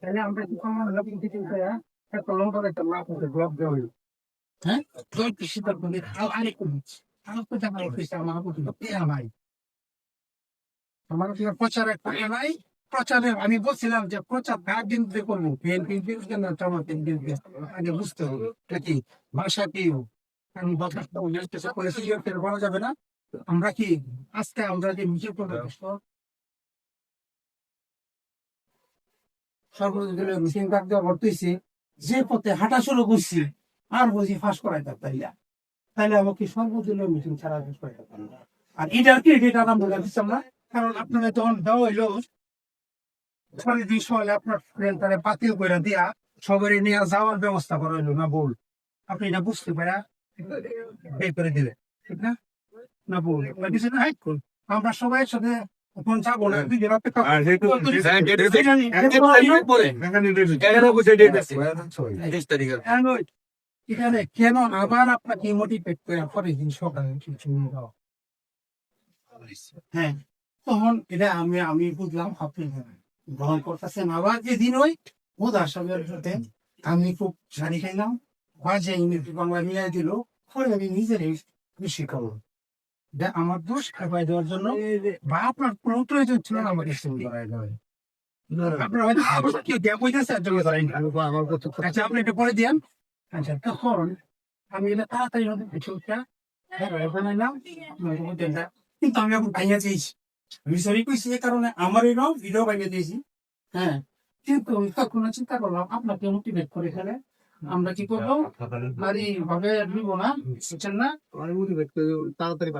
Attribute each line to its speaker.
Speaker 1: তাহলে আমরা কি কমানো লাগবে কিছু একটা লম্বা একটা মাপ আছে ব্লক দেওয়া হইলো হ্যাঁ জল কৃষি তার বলে আরেকটু দিচ্ছি আমার তো জানা অফিসে আমার কোনো পেয়া নাই আমার কোনো প্রচারের টাকা নাই প্রচারের আমি বলছিলাম যে প্রচার কার বিরুদ্ধে করবো বিএনপির বিরুদ্ধে না জামাতের বিরুদ্ধে আগে বুঝতে হবে এটা কি ভাষা কি কারণ বাতাসটা উল্লেখ করেছি বলা যাবে না আমরা কি আজকে আমরা যে মিছিল করবো সর্বদলীয় মিছিল ডাক দেওয়া করতেছি যে পথে হাঁটা শুরু করছি আর বুঝি ফাঁস করাই তাইলা তাইলে আমাকে সর্বদলীয় মিটিং ছাড়া ফাঁস করাই থাকতাম না আর এটার কি এটা আমরা বলে দিচ্ছিলাম না কারণ আপনারা তখন দেওয়া হইলো ছয় দিন হলে আপনার ফ্রেন্ড তারা বাতিল করে দিয়া সবারই নিয়ে যাওয়ার ব্যবস্থা করা হইলো না বল আপনি এটা বুঝতে পারা বের করে দিলে ঠিক না না বল কিছু না হাইট করুন আমরা সবাই সাথে এখন যাবো না দুই দিন অপেক্ষা এখানে কেন আবার আপনাকে মোটিভেট করে পরের দিন সকালে হ্যাঁ তখন এটা আমি বুঝলাম আপনি গ্রহণ করতেছেন আবার যেদিন ওই বোধা সবের সাথে আমি খুব জানি খাইলাম বাজে ইংরেজি বাংলা মিলাই দিল পরে আমি নিজেরই বেশি খাবো আমার দোষ খাপাই দেওয়ার জন্য বা আপনার কোনো প্রয়োজন ছিল না আমাকে করাই দেওয়ার আপনার হয়তো কেউ দেয়া বইতেছে আর জন্য করেন আচ্ছা আপনি এটা পরে দিয়েন আচ্ছা তখন আমি এটা তাড়াতাড়ি কিছুটা বানাইলাম কিন্তু আমি এখন ভাইয়া চেয়েছি আমি সরি কইছি এই কারণে আমার এই ভিডিও বানিয়ে দিয়েছি হ্যাঁ কিন্তু আমি তখন চিন্তা করলাম আপনাকে মোটিভেট করে ফেলে আমরা কি করবো ভাবে নিব না বুঝছেন না তাড়াতাড়ি